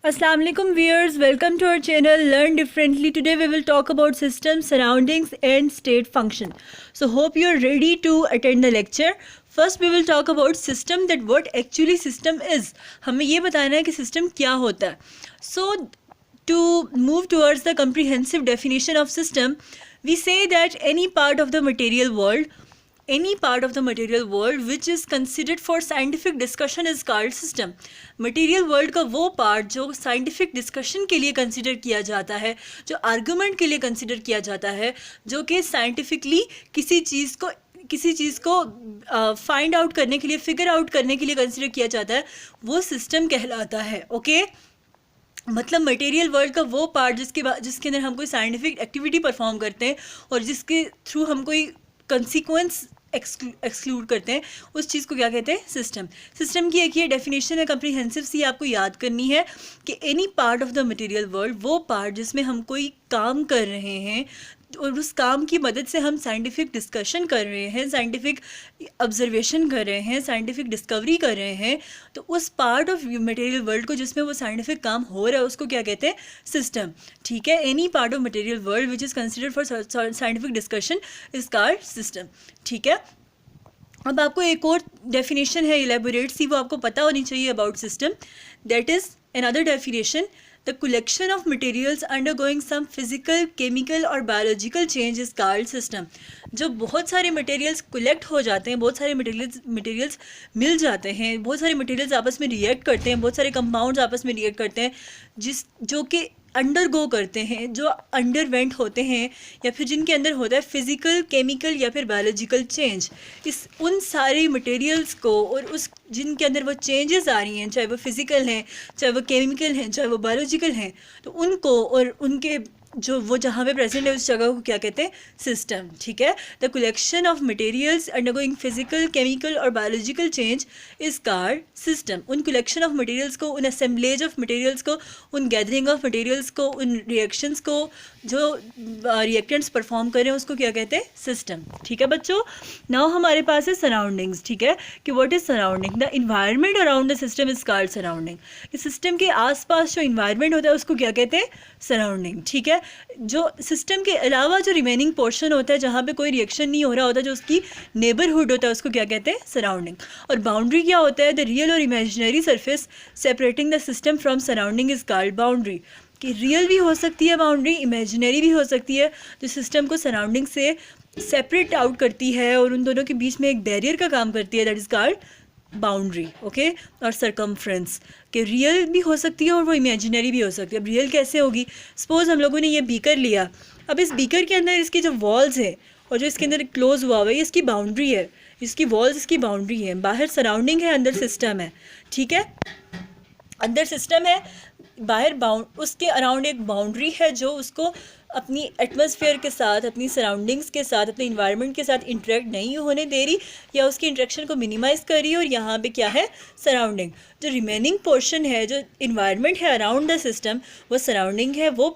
Assalamu alaikum viewers, welcome to our channel Learn Differently. Today we will talk about system, surroundings and state function. So hope you are ready to attend the lecture. First we will talk about system, that what actually system is. हमें ये बताना है कि system क्या होता है. So to move towards the comprehensive definition of system, we say that any part of the material world which is considered for scientific discussion is called system. Material world का वो पार्ट जो scientific discussion के लिए consider किया जाता है, जो argument के लिए कंसिडर किया जाता है, जो कि साइंटिफिकली किसी चीज़ को फाइंड आउट करने के लिए, फिगर आउट करने के लिए कंसिडर किया जाता है, वो सिस्टम कहलाता है. ओके मतलब मटेरियल वर्ल्ड का वो पार्ट जिसके अंदर हम कोई साइंटिफिक एक्टिविटी परफॉर्म करते हैं और जिसके थ्रू हम कोई कंसिक्वेंस एक्सक्लूड करते हैं, उस चीज़ को क्या कहते हैं? सिस्टम. सिस्टम की एक ये डेफिनेशन है कम्प्रीहेंसिव सी, आपको याद करनी है कि any part of the material world, वो पार्ट जिसमें हम कोई काम कर रहे हैं और उस काम की मदद से हम साइंटिफिक डिस्कशन कर रहे हैं, साइंटिफिक ऑब्जर्वेशन कर रहे हैं, साइंटिफिक डिस्कवरी कर रहे हैं, तो उस पार्ट ऑफ मटेरियल वर्ल्ड को जिसमें वो साइंटिफिक काम हो रहा है उसको क्या कहते हैं? सिस्टम. ठीक है, any part of material world which is considered for scientific discussion is called system. ठीक है, अब आपको एक और डेफिनेशन है इलेबोरेट सी, वो आपको पता होनी चाहिए about system. That is another definition, the collection of materials undergoing some physical, chemical और biological change is called system. जो बहुत सारे मटेरियल्स कलेक्ट हो जाते हैं, बहुत सारे मटेरियल्स मिल जाते हैं, बहुत सारे मटेरियल्स आपस में रिएक्ट करते हैं, बहुत सारे कंपाउंड्स आपस में रिएक्ट करते हैं, जो कि अंडरगो करते हैं, जो अंडरवेंट होते हैं, या फिर जिनके अंदर होता है फिज़िकल, केमिकल या फिर बायोलॉजिकल चेंज. उन सारे मटेरियल्स को और उस जिनके अंदर वो चेंजेस आ रही हैं, चाहे वो फिज़िकल हैं, चाहे वो केमिकल हैं, चाहे वो बायोलॉजिकल हैं, तो उनको और उनके जो वो जहाँ पे प्रेजेंट है उस जगह को क्या कहते हैं? सिस्टम. ठीक है, the collection of materials undergoing physical, chemical और biological change is called system. उन कलेक्शन ऑफ मटेरियल्स को, उन असेंबलेज ऑफ मटेरियल्स को, उन गैदरिंग ऑफ मटेरियल्स को, उन रिएक्शंस को, जो रिएक्टेंट्स परफॉर्म कर रहे हैं, उसको क्या कहते हैं? सिस्टम. ठीक है बच्चों, नाउ हमारे पास है सराउंडिंग्स. ठीक है, कि what is surrounding? The environment around the system is called surrounding. System के आसपास जो इन्वायरमेंट होता है उसको क्या कहते हैं? सराउंडिंग. ठीक है, जो सिस्टम के अलावा जो रिमेनिंग पोर्शन होता है, जहाँ पे कोई रिएक्शन नहीं हो रहा होता, जो उसकी नेबरहुड होता है, उसको क्या कहते हैं? सराउंडिंग. और बाउंड्री क्या होता है? द रियल और imaginary surface separating the system from surrounding is called boundary. कि रियल भी हो सकती है बाउंड्री, इमेजिनरी भी हो सकती है, जो सिस्टम को सराउंडिंग से सेपरेट आउट करती है और उन दोनों के बीच में एक बैरियर का काम करती है, that is called boundary. Okay, और सरकमफ्रेंस कि रियल भी हो सकती है और वो इमेजिनरी भी हो सकती है. अब रियल कैसे होगी? सपोज़ हम लोगों ने ये बीकर लिया, अब इस बीकर के अंदर इसकी जो वॉल्स है और जो इसके अंदर क्लोज हुआ हुआ है, ये इसकी बाउंड्री है, इसकी वॉल्स इसकी बाउंड्री है, बाहर सराउंडिंग है, अंदर सिस्टम है. ठीक है, अंदर सिस्टम है, बाहर उसके अराउंड एक बाउंड्री है जो उसको अपनी एटमॉस्फेयर के साथ, अपनी सराउंडिंग्स के साथ, अपने इन्वायरमेंट के साथ इंटरेक्ट नहीं होने दे रही या उसकी इंटरेक्शन को मिनिमाइज़ कर रही है. और यहाँ पे क्या है? सराउंडिंग. जो रिमेनिंग पोर्शन है, जो इन्वायरमेंट है अराउंड द सिस्टम, वो सराउंडिंग है, वो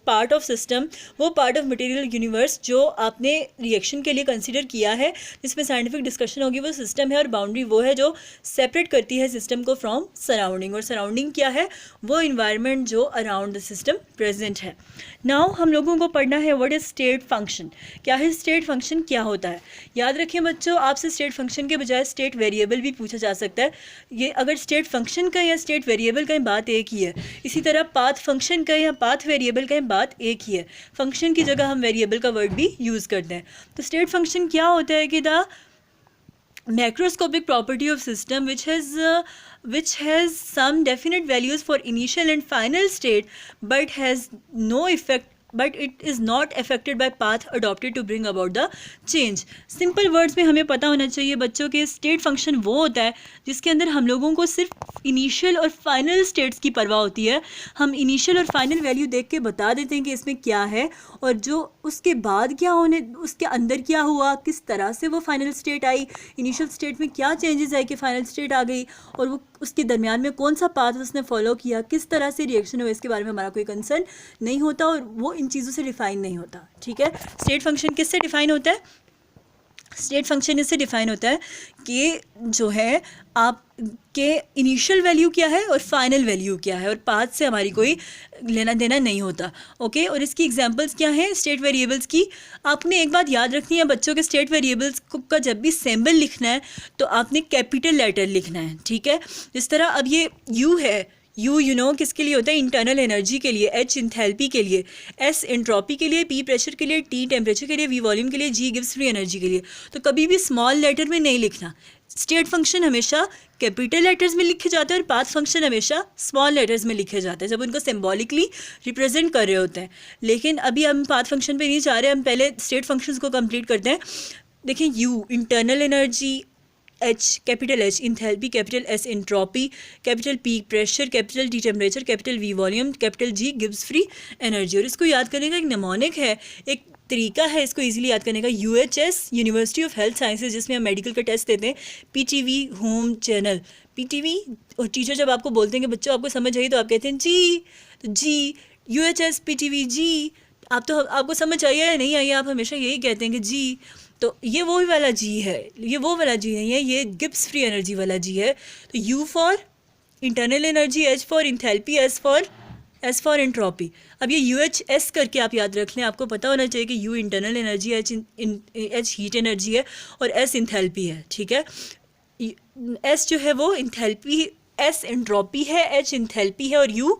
पार्ट ऑफ सिस्टम, वो पार्ट ऑफ मटेरियल यूनिवर्स जो आपने रिएक्शन के लिए कंसिडर किया है, जिसमें साइंटिफिक डिस्कशन होगी, वो सिस्टम है. और बाउंड्री वो है जो सेपरेट करती है सिस्टम को फ्रॉम सराउंडिंग. और सराउंडिंग क्या है? वो इन्वायरमेंट जो अराउंड द सिस्टम प्रेजेंट है. नाउ हम लोगों को पढ़ना है व्हाट इज स्टेट फंक्शन. क्या है स्टेट फंक्शन? क्या होता है? याद रखें बच्चों, आपसे स्टेट फंक्शन के बजाय स्टेट वेरिएबल भी पूछा जा सकता है. ये अगर स्टेट फंक्शन का या स्टेट वेरिएबल का बात एक ही है. इसी तरह पाथ फंक्शन का या पाथ वेरिएबल का बात एक ही है. फंक्शन की जगह हम वेरिएबल का वर्ड भी यूज़ करते हैं. तो स्टेट फंक्शन क्या होता है कि the macroscopic property of system which has some definite values for initial and final state but it is not affected by path adopted to bring about the change. Simple words में हमें पता होना चाहिए बच्चों के स्टेट फंक्शन वो होता है जिसके अंदर हम लोगों को सिर्फ इनिशियल और फाइनल स्टेट्स की परवाह होती है. हम इनिशियल और फाइनल वैल्यू देख के बता देते हैं कि इसमें क्या है, और जो उसके बाद क्या होने, उसके अंदर क्या हुआ, किस तरह से वो फाइनल स्टेट आई, इनिशियल स्टेट में क्या चेंजेस आए कि फाइनल स्टेट आ गई, और वो उसके दरमियान में कौन सा पाथ उसने फॉलो किया, किस तरह से रिएक्शन हुआ, इसके बारे में हमारा कोई कंसर्न नहीं होता और वो इन चीज़ों से डिफाइन नहीं होता. ठीक है, स्टेट फंक्शन किससे डिफाइन होता है? स्टेट फंक्शन इससे डिफाइन होता है कि जो है आप के इनिशियल वैल्यू क्या है और फाइनल वैल्यू क्या है, और पाथ से हमारी कोई लेना देना नहीं होता। ओके, और इसकी एग्जांपल्स क्या हैं स्टेट वेरिएबल्स की? आपने एक बात याद रखनी है बच्चों के, स्टेट वेरिएबल्स का जब भी सिंबल लिखना है तो आपने कैपिटल लेटर लिखना है, ठीक है। जिस तरह अब ये यू है, यू नो किसके लिए होता है? इंटरनल एनर्जी के लिए, एच इंथैल्पी के लिए, एस एंट्रोपी के लिए, पी प्रेशर के लिए, टी टेम्परेचर के लिए, वी वॉल्यूम के लिए, जी गिव्स फ्री एनर्जी के लिए। तो कभी भी स्मॉल लेटर में नहीं लिखना। स्टेट फंक्शन हमेशा कैपिटल लेटर्स में लिखे जाते हैं और पाथ फंक्शन हमेशा स्मॉल लेटर्स में लिखे जाते हैं जब उनको सिंबॉलिकली रिप्रेजेंट कर रहे होते हैं। लेकिन अभी हम पाथ फंक्शन पे नहीं जा रहे, हम पहले स्टेट फंक्शंस को कंप्लीट करते हैं। देखिए, you internal energy, H capital H enthalpy, capital S entropy, capital P pressure, capital T temperature, capital V volume, capital G गिव्स फ्री एनर्जी। और इसको याद करने का एक निमोनिक है, एक तरीका है इसको इजीली याद करने का, UHS university of health sciences, जिसमें हम मेडिकल का टेस्ट देते हैं, पीटीवी होम चैनल, पीटीवी। और टीचर जब आपको बोलते हैं कि बच्चों आपको समझ आई, तो आप कहते हैं जी, तो जी यूएचएस पीटीवी जी। आप तो आपको समझ आई है नहीं आई, आप हमेशा यही कहते हैं कि जी। तो ये वो वाला जी है, ये वो वाला जी नहीं है, ये गिब्स फ्री एनर्जी वाला जी है। तो you for internal energy, H for enthalpy, S for entropy. अब ये यू एच एस करके आप याद रख लें, आपको पता होना चाहिए कि you internal energy, H heat energy है और एस इंथैल्पी है, ठीक है। एस जो है वो इंथैल्पी, एस एंट्रोपी है, एच इंथैल्पी है और यू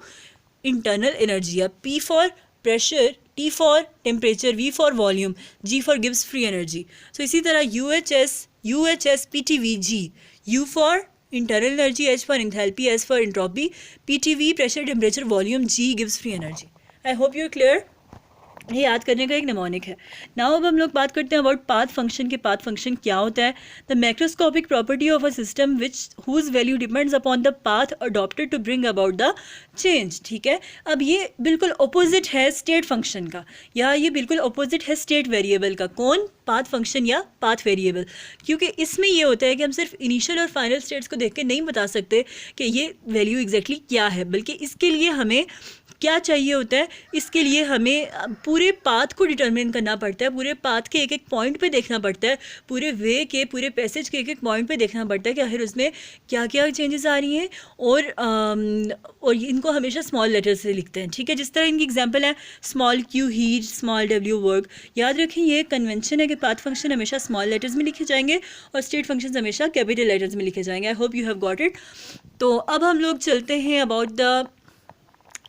इंटरनल एनर्जी है। P for pressure, T for temperature, V for volume, G for गिव्स फ्री एनर्जी। सो इसी तरह U H S P T V G, U for internal energy, H for enthalpy, S for entropy, P T V pressure temperature volume, G गिव्स free energy. I hope you are clear. ये याद करने का एक mnemonic है। Now अब हम लोग बात करते हैं अबाउट पाथ फंक्शन के। पाथ फंक्शन क्या होता है? The macroscopic property of a system which whose value depends upon the path adopted to bring about the change, ठीक है। अब ये बिल्कुल अपोजिट है स्टेट फंक्शन का, या ये बिल्कुल अपोजिट है स्टेट वेरिएबल का। कौन? पाथ फंक्शन या पाथ वेरिएबल। क्योंकि इसमें ये होता है कि हम सिर्फ इनिशियल और फाइनल स्टेट्स को देख के नहीं बता सकते कि ये वैल्यू एग्जैक्टली क्या है, बल्कि इसके लिए हमें क्या चाहिए होता है? इसके लिए हमें पूरे पाथ को डिटरमिन करना पड़ता है, पूरे पाथ के एक एक पॉइंट पे देखना पड़ता है, पूरे वे के, पूरे पैसेज के एक एक पॉइंट पे देखना पड़ता है कि आखिर उसमें क्या क्या चेंजेस आ रही हैं। और इनको हमेशा स्मॉल लेटर से लिखते हैं, ठीक है। जिस तरह इनकी एग्जांपल है small Q heat, small W work. याद रखें, ये कन्वेंशन है कि पाथ फंक्शन हमेशा स्मॉल लेटर्स में लिखे जाएंगे और स्टेट फंक्शन हमेशा कैपिटल लेटर्स में लिखे जाएंगे। I hope you have got it. तो अब हम लोग चलते हैं about the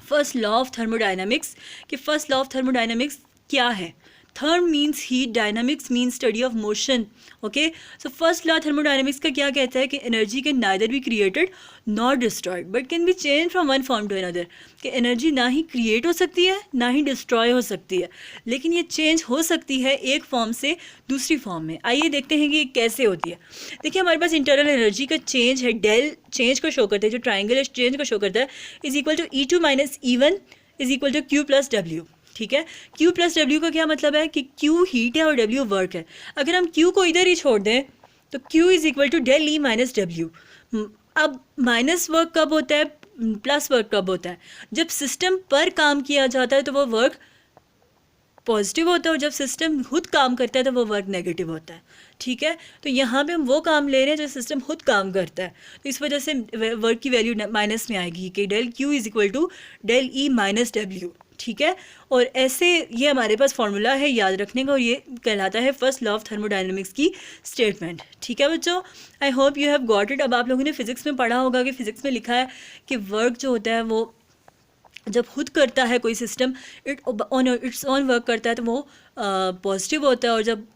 first law of thermodynamics कि फर्स्ट लॉ ऑफ थर्मोडाइनमिक्स क्या है। Therm means heat, dynamics means study of motion. Okay, so first law thermodynamics का क्या कहता है कि energy can neither be created not destroyed but can be change from one form to another. कि energy ना ही क्रिएट हो सकती है ना ही डिस्ट्रॉय हो सकती है, लेकिन ये चेंज हो सकती है एक फॉर्म से दूसरी फॉर्म में। आइए देखते हैं कि ये कैसे होती है। देखिए, हमारे पास इंटरनल एनर्जी का चेंज है, डेल चेंज को शो करता है, जो ट्राइंगल चेंज को शो करता है, is equal to E2 minus E1 is equal to Q plus W, ठीक है। Q प्लस W का क्या मतलब है कि Q हीट है और W वर्क है। अगर हम Q को इधर ही छोड़ दें तो Q is equal to del E minus W। अब माइनस वर्क कब होता है, प्लस वर्क कब होता है? जब सिस्टम पर काम किया जाता है तो वो वर्क पॉजिटिव होता है, और जब सिस्टम खुद काम करता है तो वो वर्क नेगेटिव होता है, ठीक है। तो यहाँ पे हम वो काम ले रहे हैं जो सिस्टम खुद काम करता है, तो इस वजह से वर्क की वैल्यू माइनस में आएगी कि del Q is equal to del E minus W, ठीक है। और ऐसे ये हमारे पास फॉर्मूला है याद रखने का, और ये कहलाता है फर्स्ट लॉ ऑफ थर्मोडायनेमिक्स की स्टेटमेंट, ठीक है बच्चों। आई hope you have got it. अब आप लोगों ने फिजिक्स में पढ़ा होगा कि फिजिक्स में लिखा है कि वर्क जो होता है वो जब खुद करता है कोई सिस्टम, इट्स ऑन वर्क करता है तो वो पॉजिटिव होता है, और जब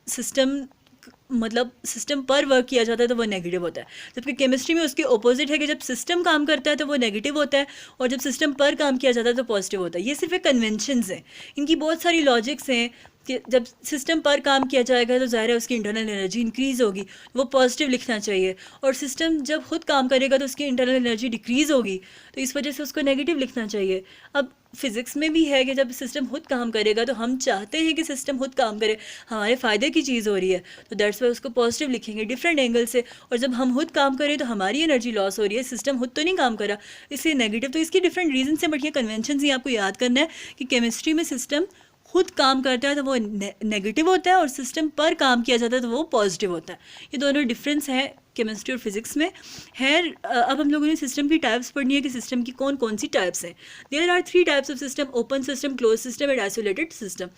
सिस्टम पर वर्क किया जाता है तो वो नेगेटिव होता है। जबकि केमिस्ट्री में उसके ऑपोजिट है कि जब सिस्टम काम करता है तो वो नेगेटिव होता है, और जब सिस्टम पर काम किया जाता है तो पॉजिटिव होता है। ये सिर्फ एक कन्वेंशंस हैं, इनकी बहुत सारी लॉजिक्स हैं कि जब सिस्टम पर काम किया जाएगा तो ज़ाहिर है उसकी इंटरनल एनर्जी इंक्रीज़ होगी, वो पॉजिटिव लिखना चाहिए, और सिस्टम जब खुद काम करेगा तो उसकी इंटरनल एनर्जी डिक्रीज़ होगी, तो इस वजह से उसको नेगेटिव लिखना चाहिए। अब फिज़िक्स में भी है कि जब सिस्टम खुद काम करेगा तो हम चाहते हैं कि सिस्टम खुद काम करे, हमारे फ़ायदे की चीज़ हो रही है, तो दैट्स वाई उसको पॉजिटिव लिखेंगे डिफरेंट एंगल से। और जब हम खुद काम करें तो हमारी एनर्जी लॉस हो रही है, सिस्टम खुद तो नहीं काम करा, इसलिए नेगेटिव। तो इसकी डिफरेंट रीजन से, बट ये कन्वेंशन ही आपको याद करना है कि केमिस्ट्री में सिस्टम खुद काम करता है तो वो नेगेटिव होता है, और सिस्टम पर काम किया जाता है तो वो पॉजिटिव होता है। ये दोनों डिफरेंस है केमिस्ट्री और फिजिक्स में है। अब हम लोगों ने सिस्टम की टाइप्स पढ़नी है कि सिस्टम की कौन कौन सी टाइप्स हैं। There are 3 types of system: open system, close system and isolated system.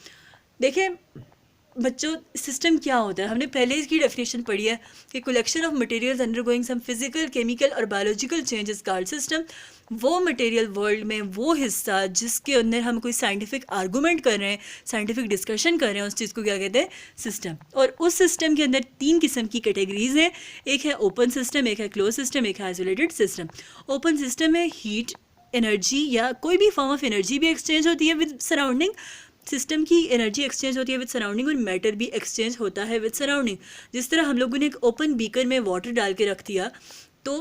देखें बच्चों, सिस्टम क्या होता है, हमने पहले इसकी डेफिनेशन पढ़ी है कि collection of materials undergoing some physical, chemical और बायोलॉजिकल चेंजेस कॉल्ड सिस्टम। वो मटेरियल वर्ल्ड में वो हिस्सा जिसके अंदर हम कोई साइंटिफिक आर्गूमेंट कर रहे हैं, साइंटिफिक डिस्कशन कर रहे हैं, उस चीज़ को क्या कहते हैं? सिस्टम। और उस सिस्टम के अंदर 3 किस्म की कैटेगरीज हैं, एक है ओपन सिस्टम, एक है क्लोज सिस्टम, एक है आइसोलेटेड सिस्टम। ओपन सिस्टम में हीट, एनर्जी या कोई भी फॉर्म ऑफ एनर्जी भी एक्सचेंज होती है विद सराउंडिंग। सिस्टम की एनर्जी एक्सचेंज होती है विद सराउंडिंग, और मैटर भी एक्सचेंज होता है विद सराउंडिंग। जिस तरह हम लोगों ने एक ओपन बीकर में वाटर डाल के रख दिया तो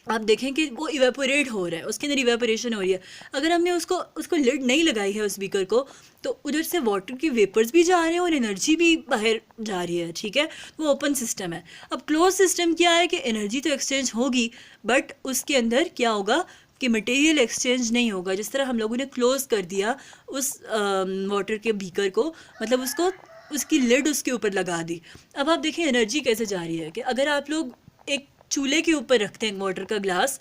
आप देखें कि वो इवेपोरेट हो रहा है, उसके अंदर इवेपोरेशन हो रही है। अगर हमने उसको लिड नहीं लगाई है उस बीकर को, तो उधर से वाटर की वेपर्स भी जा रहे हैं और एनर्जी भी बाहर जा रही है, ठीक है? वो ओपन सिस्टम है। अब क्लोज सिस्टम क्या है कि एनर्जी तो एक्सचेंज होगी, बट उसके अंदर क्या होगा कि मटेरियल एक्सचेंज नहीं होगा। जिस तरह हम लोगों ने क्लोज कर दिया उस वाटर के बीकर को, मतलब उसकी लिड उसके ऊपर लगा दी। अब आप देखें एनर्जी कैसे जा रही है कि अगर आप लोग एक चूल्हे के ऊपर रखते हैं वाटर का ग्लास,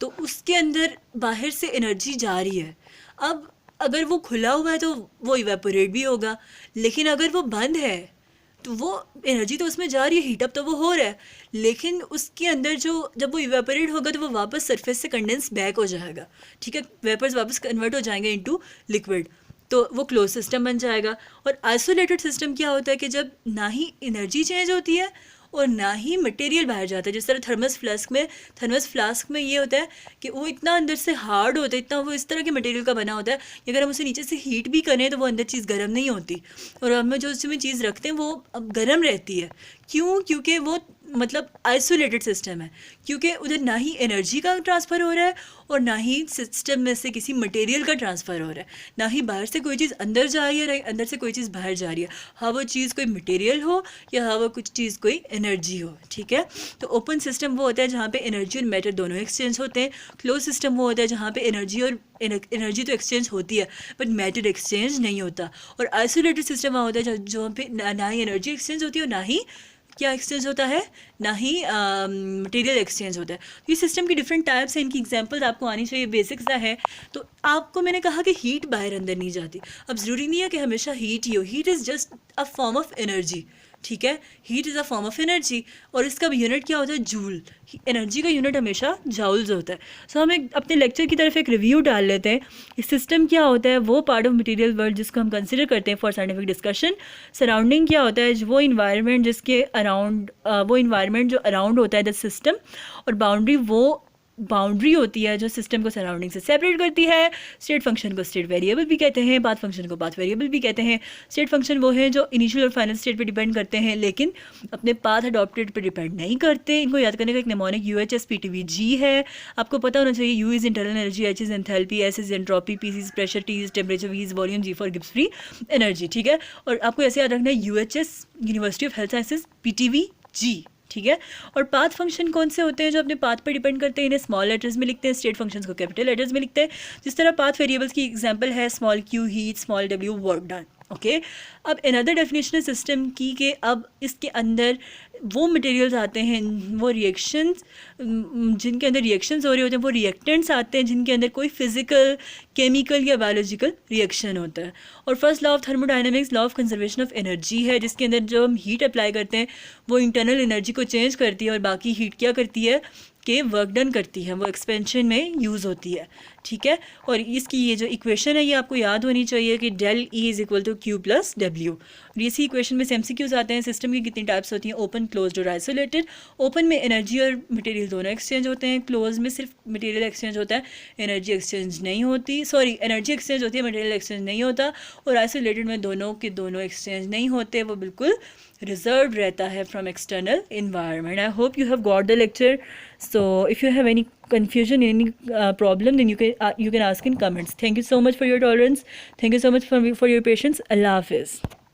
तो उसके अंदर बाहर से एनर्जी जा रही है। अब अगर वो खुला हुआ है तो वो इवेपोरेट भी होगा, लेकिन अगर वो बंद है तो वो एनर्जी तो उसमें जा रही है, हीटअप तो वो हो रहा है, लेकिन उसके अंदर जब वो इवेपोरेट होगा तो वो वापस सरफेस से कंडेंस बैक हो जाएगा, ठीक है? वेपर्स वापस कन्वर्ट हो जाएंगे इनटू लिक्विड, तो वो क्लोज सिस्टम बन जाएगा। और आइसोलेटेड सिस्टम क्या होता है कि जब ना ही एनर्जी चेंज होती है और ना ही मटेरियल बाहर जाता है। जिस तरह थर्मस फ्लास्क में ये होता है कि वो इतना अंदर से हार्ड होता है, इतना वो इस तरह के मटेरियल का बना होता है कि अगर हम उसे नीचे से हीट भी करें तो वो अंदर चीज़ गर्म नहीं होती, और हम जो उसमें चीज़ रखते हैं वो अब गर्म रहती है। क्यों? क्योंकि वो मतलब आइसोलेटेड सिस्टम है, क्योंकि उधर ना ही एनर्जी का ट्रांसफ़र हो रहा है और ना ही सिस्टम में से किसी मटेरियल का ट्रांसफ़र हो रहा है, ना ही बाहर से कोई चीज़ अंदर जा रही है, अंदर से कोई चीज़ बाहर जा रही है। हाँ वो चीज़ कोई मटेरियल हो या हाँ वो कुछ चीज़ कोई एनर्जी हो, ठीक है? तो ओपन सिस्टम वो होता है जहाँ पे एनर्जी और मैटर दोनों एक्सचेंज होते हैं। क्लोज सिस्टम वो होता है जहाँ पे एनर्जी तो एक्सचेंज होती है बट मैटर एक्सचेंज नहीं होता। और आइसोलेटेड सिस्टम वहाँ होता है जहाँ पे ना ही एनर्जी एक्सचेंज होती है और ना ही क्या एक्सचेंज होता है, ना ही मटेरियल एक्सचेंज होता है। तो ये सिस्टम की डिफरेंट टाइप्स हैं, इनकी एग्जांपल्स आपको आनी चाहिए, बेसिक्स सा है। तो आपको मैंने कहा कि हीट बाहर अंदर नहीं जाती। अब ज़रूरी नहीं है कि हमेशा हीट ही हो, heat is just a form of energy, ठीक है? Heat is a form of energy, और इसका यूनिट क्या होता है? जूल। एनर्जी का यूनिट हमेशा जाउल्स होता है। सो हम अपने लेक्चर की तरफ एक रिव्यू डाल लेते हैं। सिस्टम क्या होता है? वो पार्ट ऑफ मटेरियल वर्ल्ड जिसको हम कंसिडर करते हैं फॉर साइंटिफिक डिस्कशन। सराउंडिंग क्या होता है? वो इन्वायरमेंट जिसके अराउंड वो इन्वायरमेंट जो अराउंड होता है द सिस्टम। और बाउंड्री वो बाउंड्री होती है जो सिस्टम को सराउंडिंग से सेपरेट करती है। स्टेट फंक्शन को स्टेट वेरिएबल भी कहते हैं, पाथ फंक्शन को पाथ वेरिएबल भी कहते हैं। स्टेट फंक्शन वो है जो इनिशियल और फाइनल स्टेट पे डिपेंड करते हैं लेकिन अपने पाथ अडॉप्टेड पे डिपेंड नहीं करते। इनको याद करने का एक निमोनिक UHS PTVG है, आपको पता होना चाहिए। U is internal energy, H is enthalpy, S is entropy, P is pressure, T is temperature, V is volume, G for Gibbs free energy, ठीक है? और आपको ऐसे याद रखना है UHS university of health sciences PTVG, ठीक है? और पाथ फंक्शन कौन से होते हैं? जो अपने पाथ पर डिपेंड करते हैं, इन्हें स्मॉल लेटर्स में लिखते हैं। स्टेट फंक्शंस को कैपिटल लेटर्स में लिखते हैं। जिस तरह पाथ वेरिएबल्स की एग्जांपल है small q heat, small w work done, okay? अब अनदर डेफिनेशन है सिस्टम की कि अब इसके अंदर वो मटेरियल्स आते हैं, वो रिएक्शंस जिनके अंदर रिएक्शंस हो रहे होते हैं, वो रिएक्टेंट्स आते हैं जिनके अंदर कोई फिजिकल, केमिकल या बायोलॉजिकल रिएक्शन होता है। और first law of thermodynamics law of conservation of energy है, जिसके अंदर जो हम हीट अप्लाई करते हैं वो इंटरनल एनर्जी को चेंज करती है और बाकी हीट क्या करती है कि वर्क डन करती है, वो एक्सपेंशन में यूज़ होती है, ठीक है? और इसकी ये जो इक्वेशन है ये आपको याद होनी चाहिए कि del E is equal to Q plus W। और इसी इक्वेशन में से MCQs आते हैं। सिस्टम की कितनी टाइप्स होती हैं? ओपन, क्लोज्ड और आइसोलेटेड। ओपन में एनर्जी और मटेरियल दोनों एक्सचेंज होते हैं, क्लोज में सिर्फ मटेरियल एक्सचेंज होता है, एनर्जी एक्सचेंज नहीं होती, एनर्जी एक्सचेंज होती है, मटेरियल एक्सचेंज नहीं होता। और आइसोलेटेड में दोनों के दोनों एक्सचेंज नहीं होते, वो बिल्कुल रिजर्व रहता है from external environment. I hope you have got the lecture. So if you have any confusion, any problem, then you can ask in comments. Thank you so much for your tolerance. Thank you so much for your patience. Allah Hafiz.